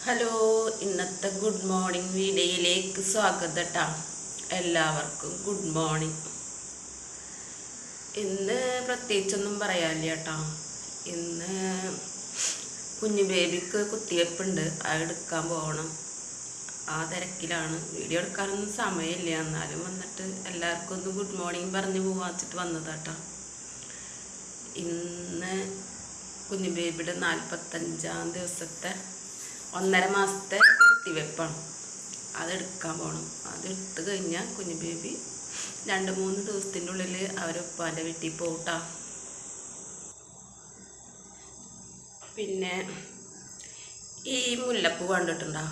Hello, ഇന്നത്തെ good morning വീഡിയോയിലേക്ക് സ്വാഗതം കേട്ടോ. എല്ലാവർക്കും ഗുഡ് മോർണിംഗ്. ഇന്ന് പ്രത്യേകിച്ചൊന്നും പറയാനില്ല കേട്ടോ. ഇന്ന് കുഞ്ഞു ബേബിക്ക് കുത്തിവെപ്പുണ്ട്, അത് എടുക്കാൻ പോകണം. ആ തിരക്കിലാണ്. വീഡിയോ എടുക്കാനൊന്നും സമയമില്ല, എന്നാലും വന്നിട്ട് എല്ലാവർക്കും ഒന്ന് ഗുഡ് മോർണിംഗ് പറഞ്ഞ് പോവാച്ചിട്ട് വന്നതാട്ടോ. ഇന്ന് കുഞ്ഞു ബേബിയുടെ 45-ാം ദിവസത്തെ 1.5 മാസത്തെ കുത്തിവെപ്പാണ്. അതെടുക്കാൻ പോകണം. അതെടുത്ത് കഴിഞ്ഞാൽ കുഞ്ഞു ബേബി 2-3 ദിവസത്തിൻ്റെ ഉള്ളിൽ അവരൊപ്പാൻ്റെ വീട്ടിൽ പോകട്ടാ. പിന്നെ ഈ മുല്ലപ്പൂ കണ്ടിട്ടുണ്ടോ?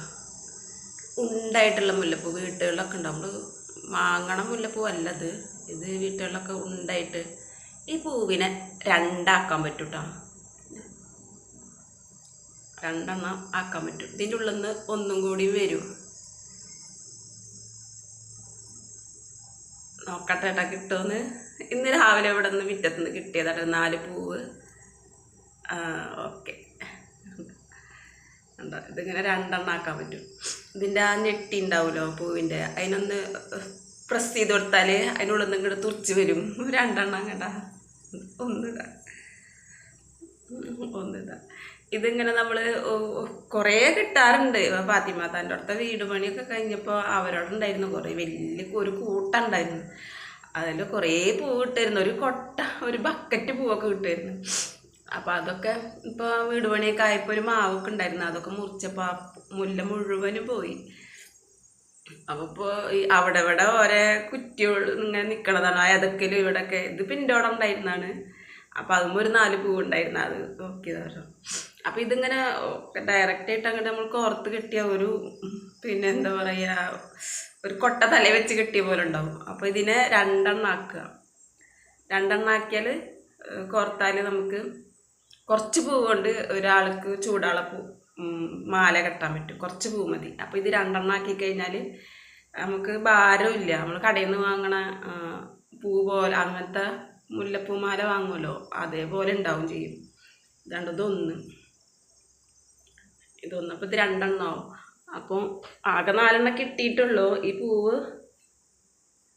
ഉണ്ടായിട്ടുള്ള മുല്ലപ്പൂ വീട്ടുകളിലൊക്കെ ഉണ്ടാവും. നമ്മൾ വാങ്ങണ മുല്ലപ്പൂ അല്ലത്, ഇത് വീട്ടുകളിലൊക്കെ ഉണ്ടായിട്ട്. ഈ പൂവിനെ 2 ആക്കാൻ പറ്റും കേട്ടോ. 2 ആക്കാൻ പറ്റും. ഇതിൻ്റെ ഉള്ളിൽ നിന്ന് ഒന്നും കൂടി വരും. നോക്കട്ടെ ഏട്ടാ, കിട്ടുമെന്ന്. ഇന്ന് രാവിലെ ഇവിടെ നിന്ന് മുറ്റത്തുനിന്ന് കിട്ടിയതാട്ടെ 4 പൂവ്. ഓക്കെ, ഉണ്ടോ? ഇതിങ്ങനെ 2 ആക്കാൻ പറ്റും. ഇതിൻ്റെ ആ ഞെട്ടി ഉണ്ടാവുമല്ലോ പൂവിൻ്റെ, അതിനൊന്ന് പ്രസ് ചെയ്ത് കൊടുത്താൽ അതിനുള്ളിൽ നിന്ന് ഇങ്ങോട്ട് തുറച്ച് വരും. 2 കണ്ട, ഒന്നിതാ. ഇതിങ്ങനെ നമ്മൾ കുറേ കിട്ടാറുണ്ട്. ഫാത്തിമ താൻ്റെ അടുത്ത വീട് പണിയൊക്കെ കഴിഞ്ഞപ്പോൾ അവരോടുണ്ടായിരുന്നു കുറേ വലിയ ഒരു കൂട്ടുണ്ടായിരുന്നു. അതിൽ കുറേ പൂവ് കിട്ടായിരുന്നു. ഒരു ബക്കറ്റ് പൂവൊക്കെ കിട്ടുമായിരുന്നു. അപ്പോൾ അതൊക്കെ ഇപ്പോൾ വീട് പണിയൊക്കെ ആയപ്പോൾ ഒരു മാവൊക്കെ ഉണ്ടായിരുന്നു. അതൊക്കെ മുറിച്ചപ്പോൾ ആ മുല്ല മുഴുവനും പോയി. അപ്പോൾ ഇപ്പോൾ അവിടെ ഇവിടെ ഓരോ കുറ്റികൾ ഇങ്ങനെ നിൽക്കണതാണ്. അതൊക്കെ ഇവിടെയൊക്കെ ഇത് പിന്നോടെ ഉണ്ടായിരുന്നതാണ്. അപ്പോൾ അതുമ്പോൾ ഒരു 4 പൂവുണ്ടായിരുന്നു. അത് നോക്കിയതായിരുന്നു. അപ്പോൾ ഇതിങ്ങനെ ഡയറക്റ്റായിട്ട് അങ്ങനെ നമ്മൾ കോർത്ത് കിട്ടിയ പിന്നെ എന്താ പറയുക, ഒരു കൊട്ട തല വെച്ച് കിട്ടിയ പോലെ ഉണ്ടാവും. അപ്പോൾ ഇതിനെ 2 ആക്കുക. 2 ആക്കിയാൽ കോർത്താൽ നമുക്ക് കുറച്ച് പൂവ് കൊണ്ട് ഒരാൾക്ക് ചൂടാളപ്പൂ മാല കെട്ടാൻ പറ്റും. കുറച്ച് പൂ മതി. അപ്പോൾ ഇത് 2 ആക്കി കഴിഞ്ഞാൽ നമുക്ക് ഭാരമില്ല. നമ്മൾ കടയിൽ നിന്ന് വാങ്ങണ പൂ പോലെ അങ്ങനത്തെ മുല്ലപ്പൂമാല വാങ്ങുമല്ലോ, അതേപോലെ ഉണ്ടാവും ചെയ്യും. ഇതൊന്ന് അപ്പോൾ ഇത് 2 ആവും. അപ്പോൾ ആകെ 4 കിട്ടിയിട്ടുള്ളൂ. ഈ പൂവ്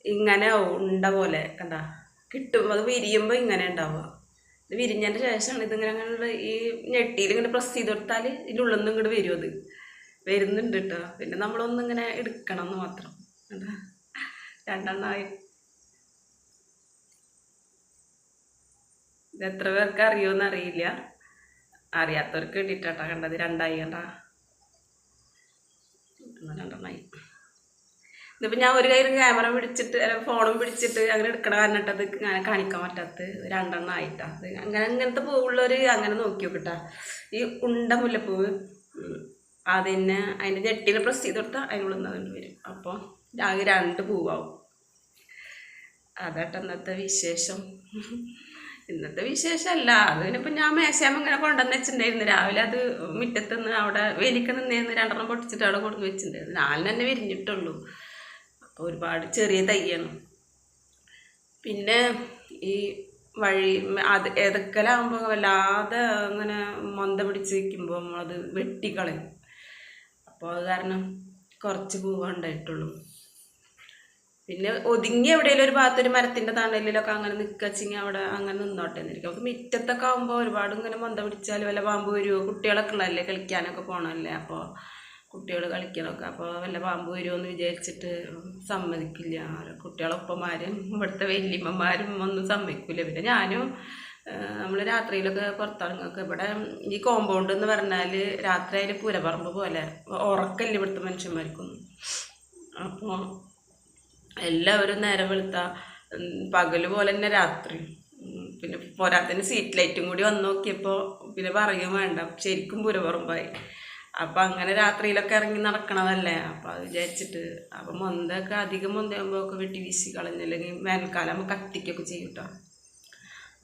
ഇങ്ങനെ ഉണ്ട പോലെ കണ്ട കിട്ടും. അത് വിരിയുമ്പോൾ ഇങ്ങനെ ഉണ്ടാവുക. ഇത് വിരിഞ്ഞതിൻ്റെ ശേഷമാണ് ഇതിങ്ങനെ അങ്ങനെ ഈ ഞെട്ടിയിൽ ഇങ്ങനെ പ്രസ് ചെയ്ത് കൊടുത്താൽ ഇതിൻ്റെ ഉള്ളിൽ നിന്ന് ഇങ്ങോട്ട് വരും. അത് വരുന്നുണ്ട് കേട്ടോ. പിന്നെ നമ്മളൊന്നിങ്ങനെ എടുക്കണം എന്ന് മാത്രം. കണ്ട 2 ആയി. ഇത് എത്ര പേർക്ക് അറിയുമെന്ന് അറിയില്ല. അറിയാത്തവർക്ക് വേണ്ടിയിട്ടാ കണ്ടത്. 2 ആയി കണ്ട, 2 ആയി. ഇതിപ്പോൾ ഞാൻ ഒരു കയ്യിൽ ക്യാമറ പിടിച്ചിട്ട് ഫോണും പിടിച്ചിട്ട് അങ്ങനെ എടുക്കണ കാരണമായിട്ട് അത് അങ്ങനെ കാണിക്കാൻ പറ്റാത്തത്. 2 ആയിട്ടാ. അത് അങ്ങനത്തെ പൂവുള്ളവർ അങ്ങനെ നോക്കി നോക്കിട്ടാ. ഈ ഉണ്ട മുല്ലപ്പൂവ് അതിൻ്റെ ഞെട്ടിയിൽ പ്രസ് ചെയ്ത് കൊടുത്താൽ അതിനുള്ളിൽ നിന്ന് അതുകൊണ്ട് വരും. അപ്പോൾ ആകെ 2 പൂവാവും. അതാട്ടെ ഇന്നത്തെ വിശേഷം. ഇന്നത്തെ വിശേഷമല്ല, അതിനിപ്പോൾ ഞാൻ മേശാമ ഇങ്ങനെ കൊണ്ടുവന്ന് വെച്ചിട്ടുണ്ടായിരുന്നു. രാവിലെ അത് മുറ്റത്തുനിന്ന് അവിടെ വേലിക്ക് നിന്നായിരുന്നു. 2 പൊട്ടിച്ചിട്ട് അവിടെ കൊണ്ടു വെച്ചിട്ടുണ്ടായിരുന്നു. 4 തന്നെ വിരിഞ്ഞിട്ടുള്ളൂ. അപ്പോൾ ഒരുപാട് ചെറിയ തയ്യാണ്. പിന്നെ ഈ വഴി അത് ഏതൊക്കെയാകുമ്പോൾ വല്ലാതെ അങ്ങനെ മൊന്ത പിടിച്ച് വയ്ക്കുമ്പോൾ നമ്മളത് വെട്ടിക്കളയും. അപ്പോൾ അത് കാരണം കുറച്ച് പൂവ് ഉണ്ടായിട്ടുള്ളൂ. പിന്നെ ഒതുങ്ങി എവിടെയെങ്കിലും ഒരു ഭാഗത്തൊരു മരത്തിൻ്റെ തണലിലൊക്കെ അങ്ങനെ നിൽക്കച്ചെങ്കിൽ അവിടെ അങ്ങനെ നിന്നോട്ടെ എന്നിരിക്കും. നമുക്ക് മുറ്റത്തൊക്കെ ആകുമ്പോൾ ഒരുപാട് ഇങ്ങനെ മൊന്ത പിടിച്ചാൽ വല്ല പാമ്പ് വരുമോ, കുട്ടികളൊക്കെ ഉള്ളതല്ലേ, കളിക്കാനൊക്കെ പോകണമല്ലേ. അപ്പോൾ കുട്ടികൾ കളിക്കണമൊക്കെ, അപ്പോൾ വല്ല പാമ്പ് വരുമോ എന്ന് വിചാരിച്ചിട്ട് സമ്മതിക്കില്ല. കുട്ടികളൊപ്പന്മാരും ഇവിടുത്തെ വല്യമ്മമാരും ഒന്നും സമ്മതിക്കില്ല. പിന്നെ ഞാനും നമ്മൾ രാത്രിയിലൊക്കെ പുറത്തിറങ്ങൊക്കെ. ഇവിടെ ഈ കോമ്പൗണ്ട് എന്ന് പറഞ്ഞാൽ രാത്രി അതിൽ പുരപ്പറമ്പ് പോലെ ഉറക്കമില്ല ഇവിടുത്തെ മനുഷ്യന്മാർക്കൊന്നും. അപ്പോൾ എല്ലാവരും നേരം വെളുത്താൽ പകൽ പോലെ തന്നെ രാത്രി. പിന്നെ പോരാത്തതിന് സീറ്റ് ലൈറ്റും കൂടി വന്ന് നോക്കിയപ്പോൾ പിന്നെ പറയും വേണ്ട, ശരിക്കും പുരപുറമ്പായി. അപ്പം അങ്ങനെ രാത്രിയിലൊക്കെ ഇറങ്ങി നടക്കണതല്ലേ. അപ്പം അത് വിചാരിച്ചിട്ട് അപ്പം മൊന്തൊക്കെ അധികം മൊന്തയാകുമ്പോൾ ഒക്കെ വെട്ടി വീശി കളഞ്ഞില്ലെങ്കിൽ വേനൽക്കാലം ആകുമ്പോൾ കത്തിക്കൊക്കെ ചെയ്യും കേട്ടോ.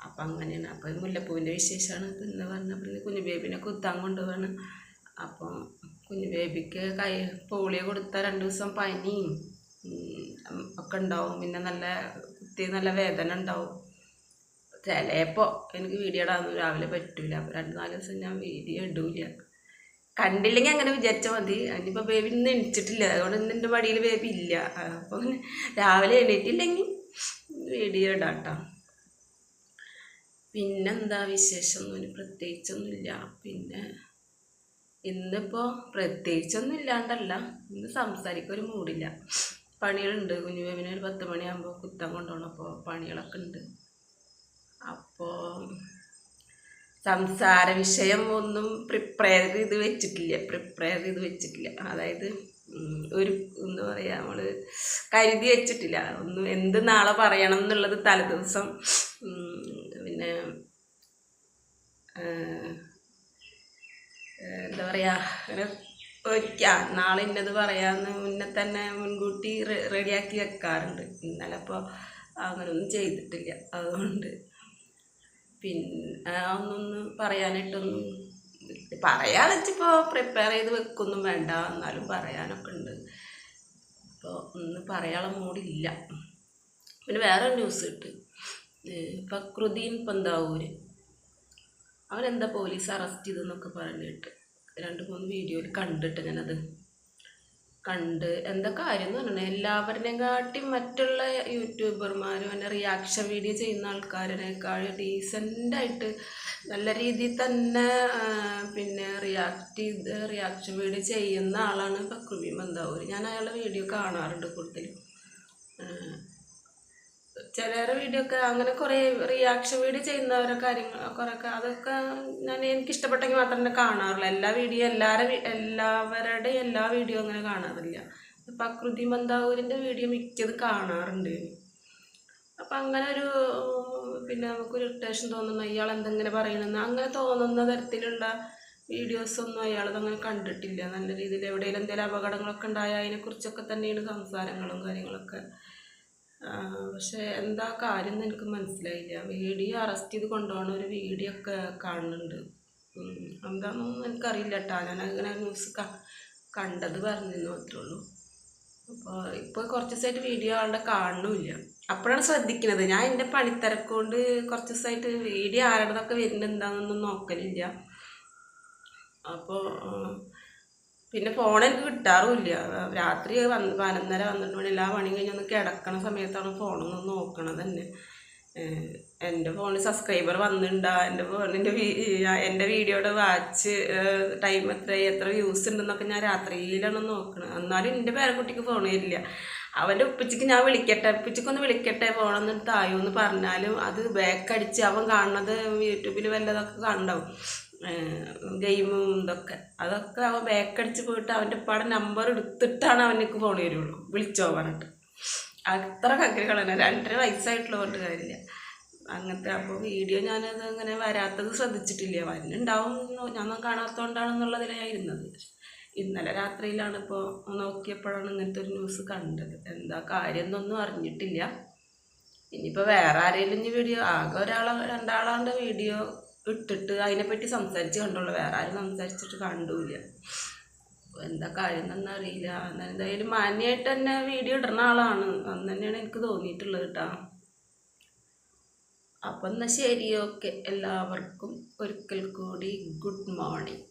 അപ്പം അങ്ങനെയാണ്. അപ്പോൾ മുല്ലപ്പൂവിൻ്റെ വിശേഷമാണ് പിന്നെ പറഞ്ഞപ്പോൾ കുഞ്ഞു ബേബിനെ കുത്താൻ കൊണ്ടുപോവാണ്. അപ്പം കുഞ്ഞു ബേബിക്ക് പോളിയോ കൊടുത്താൽ 2 ദിവസം പനിയും ഒക്കെ ഉണ്ടാവും. പിന്നെ നല്ല വേദന ഉണ്ടാവും. ചിലപ്പോൾ എനിക്ക് വീഡിയോ ഇടാൻ രാവിലെ പറ്റൂല. അപ്പോൾ 2-4 ദിവസം ഞാൻ വീഡിയോ ഇടൂല. കണ്ടില്ലെങ്കിൽ അങ്ങനെ വിചാരിച്ചാൽ മതി. അതിനിപ്പോൾ ബേബി ഇന്ന് എണിച്ചിട്ടില്ല, അതുകൊണ്ട് ഇന്ന് എൻ്റെ മടിയിൽ ബേബി ഇല്ല. അപ്പോൾ രാവിലെ എണീറ്റില്ലെങ്കിൽ വീഡിയോ ഇടാം കേട്ടോ. പിന്നെന്താ വിശേഷമൊന്നും പ്രത്യേകിച്ചൊന്നുമില്ല. പിന്നെ ഇന്നിപ്പോൾ പ്രത്യേകിച്ചൊന്നും ഇല്ലാണ്ടല്ല, ഇന്ന് സംസാരിക്കൊരു മൂടില്ല. പണികളുണ്ട്. കുഞ്ഞു ബേബിനെ ഒരു 10 മണിയാകുമ്പോൾ കുത്താൻ കൊണ്ടുപോകണം. അപ്പോൾ പണികളൊക്കെ ഉണ്ട്. അപ്പോൾ സംസാര വിഷയം ഒന്നും പ്രിപ്പയർ ചെയ്ത് വെച്ചിട്ടില്ല. അതായത് ഒരു എന്താ പറയുക, നമ്മൾ കരുതി വെച്ചിട്ടില്ല ഒന്നും. എന്ത് നാളെ പറയണം എന്നുള്ളത് തലേദിവസം പിന്നെ എന്താ പറയുക, അങ്ങനെ നാളെ ഇന്നത് പറയാമെന്ന് മുന്നേ തന്നെ മുൻകൂട്ടി റെഡിയാക്കി വെക്കാറുണ്ട്. ഇന്നലെ അപ്പോൾ അങ്ങനെയൊന്നും ചെയ്തിട്ടില്ല. അതുകൊണ്ട് പിന്നെ ഒന്നൊന്ന് പറയാനായിട്ടൊന്നും പറയാന്ന് വെച്ചിപ്പോൾ പ്രിപ്പയർ ചെയ്ത് വെക്കൊന്നും വേണ്ട, എന്നാലും പറയാനൊക്കെ ഉണ്ട്. അപ്പോൾ ഒന്നും പറയാനുള്ള മൂടില്ല. പിന്നെ വേറെ ന്യൂസ് കിട്ടും, ഫക്രുദ്ദീൻ പന്താവൂർ അവനെന്താ പോലീസ് അറസ്റ്റ് ചെയ്തെന്നൊക്കെ പറഞ്ഞിട്ട് 2-3 വീഡിയോയിൽ കണ്ടിട്ട് ഞാനത് എന്താ കാര്യം എന്ന് പറഞ്ഞാൽ, എല്ലാവരുടെയും കാട്ടി മറ്റുള്ള യൂട്യൂബർമാരും പിന്നെ റിയാക്ഷൻ വീഡിയോ ചെയ്യുന്ന ആൾക്കാരിനേക്കാൾ ഡീസൻ്റായിട്ട് നല്ല രീതിയിൽ തന്നെ പിന്നെ റിയാക്ഷൻ വീഡിയോ ചെയ്യുന്ന ആളാണ് ഫക്രുദ്ദീൻ പന്താവൂർ. ഞാൻ അയാളുടെ വീഡിയോ കാണാറുണ്ട് കൂടുതലും. ചിലരുടെ വീഡിയോ ഒക്കെ അങ്ങനെ കുറേ റിയാക്ഷൻ വീഡിയോ ചെയ്യുന്നവരെ കാര്യങ്ങൾ കുറേയൊക്കെ അതൊക്കെ എനിക്കിഷ്ടപ്പെട്ടെങ്കിൽ മാത്രമേ കാണാറുള്ളൂ. എല്ലാവരുടെ എല്ലാ വീഡിയോ അങ്ങനെ കാണാറില്ല. ഫക്രുദ്ദീൻ പന്താവൂരിൻ്റെ വീഡിയോ മിക്കത് കാണാറുണ്ട്. അപ്പം അങ്ങനെ ഒരു പിന്നെ നമുക്കൊരു ഇറിറ്റേഷൻ തോന്നുന്നു, അയാൾ എന്തെങ്കിലും പറയണമെന്ന് അങ്ങനെ തോന്നുന്ന തരത്തിലുള്ള വീഡിയോസൊന്നും അയാളതങ്ങനെ കണ്ടിട്ടില്ല. നല്ല രീതിയിൽ എവിടെയെങ്കിലും എന്തെങ്കിലും അപകടങ്ങളൊക്കെ ഉണ്ടായാൽ അതിനെക്കുറിച്ചൊക്കെ തന്നെയാണ് സംസാരങ്ങളും കാര്യങ്ങളൊക്കെ. പക്ഷെ എന്താ കാര്യം എന്ന് എനിക്ക് മനസ്സിലായില്ല. വീഡിയോ അറസ്റ്റ് ചെയ്ത് കൊണ്ടുപോകണ ഒരു വീഡിയോ ഒക്കെ കാണുന്നുണ്ട്. എന്താണെന്നൊന്നും എനിക്കറിയില്ല കേട്ടോ. ഞാൻ അങ്ങനെ ന്യൂസ് കണ്ടത് പറഞ്ഞെന്ന് മാത്രമേ ഉള്ളൂ. ഇപ്പോൾ കുറച്ച് ദിവസമായിട്ട് വീഡിയോ ആളുടെ കാണുന്നില്ല. അപ്പോഴാണ് ശ്രദ്ധിക്കുന്നത്. ഞാൻ എൻ്റെ പണിത്തിരക്കൊണ്ട് കുറച്ച് ദിവസമായിട്ട് വീഡിയോ ആരുടേതൊക്കെ വരുന്നുണ്ട് എന്താണെന്നൊന്നും നോക്കലില്ല. അപ്പോൾ പിന്നെ ഫോൺ എനിക്ക് കിട്ടാറുമില്ല. രാത്രി 11:30 12 മണി എല്ലാ പണിയും കഴിഞ്ഞൊന്ന് കിടക്കണ സമയത്താണ് ഫോണൊന്ന് നോക്കണത് തന്നെ. എൻ്റെ ഫോണിൽ സബ്സ്ക്രൈബർ വന്നിട്ടുണ്ടോ, എൻ്റെ വീഡിയോയുടെ വാച്ച് ടൈം എത്ര വ്യൂസ് ഉണ്ടെന്നൊക്കെ ഞാൻ രാത്രിയിലാണ് നോക്കണത്. എന്നാലും എൻ്റെ പേരക്കുട്ടിക്ക് ഫോൺ തരില്ല. അവൻ്റെ ഉപ്പച്ചിക്ക് ഞാൻ ഉപ്പച്ചിക്കൊന്ന് വിളിക്കട്ടെ ഫോണൊന്ന് തായോ എന്ന് പറഞ്ഞാലും അത് ബാക്കടിച്ച് അവൻ കാണുന്നത് യൂട്യൂബിൽ വല്ലതൊക്കെ കണ്ടാവും, ഗെയിമും അതൊക്കെ അവൻ ബാക്കടിച്ച് പോയിട്ട് അവൻ്റെ ഉപ്പാടെ നമ്പർ എടുത്തിട്ടാണ് അവനക്ക് ഫോൺ തരുള്ളൂ, വിളിച്ചോ പറഞ്ഞിട്ട്. അത്ര കഗ്രകളാണ്. 2.5 വയസ്സായിട്ടുള്ളതുകൊണ്ട് കാര്യമില്ല അങ്ങനത്തെ. അപ്പോൾ വീഡിയോ ഞാനത് അങ്ങനെ വരാത്തത് ശ്രദ്ധിച്ചിട്ടില്ല. വരുന്നുണ്ടാവും, ഞാൻ കാണാത്തതുകൊണ്ടാണെന്നുള്ളതിലാണ് ഞാൻ ഇരുന്നത്. ഇന്നലെ രാത്രിയിലാണ് ഇപ്പോൾ നോക്കിയപ്പോഴാണ് ഇങ്ങനത്തെ ഒരു ന്യൂസ് കണ്ടത്. എന്താ കാര്യം എന്നൊന്നും അറിഞ്ഞിട്ടില്ല. ഇനിയിപ്പോൾ വേറെ ആരെങ്കിലും ഇനി വീഡിയോ ആകെ 2 വീഡിയോ ഇട്ടിട്ട് അതിനെപ്പറ്റി സംസാരിച്ച് കണ്ടുള്ളൂ. വേറെ ആരും സംസാരിച്ചിട്ട് കണ്ടില്ല. എന്താ കാര്യം എന്നൊന്നും അറിയില്ല. എന്തായാലും മാന്യമായിട്ട് തന്നെ വീഡിയോ ഇടുന്ന ആളാണ് എന്ന് തന്നെയാണ് എനിക്ക് തോന്നിയിട്ടുള്ളത് കേട്ടോ. അപ്പം എന്നാൽ ശരി, ഓക്കെ. എല്ലാവർക്കും ഒരിക്കൽ കൂടി ഗുഡ് മോർണിംഗ്.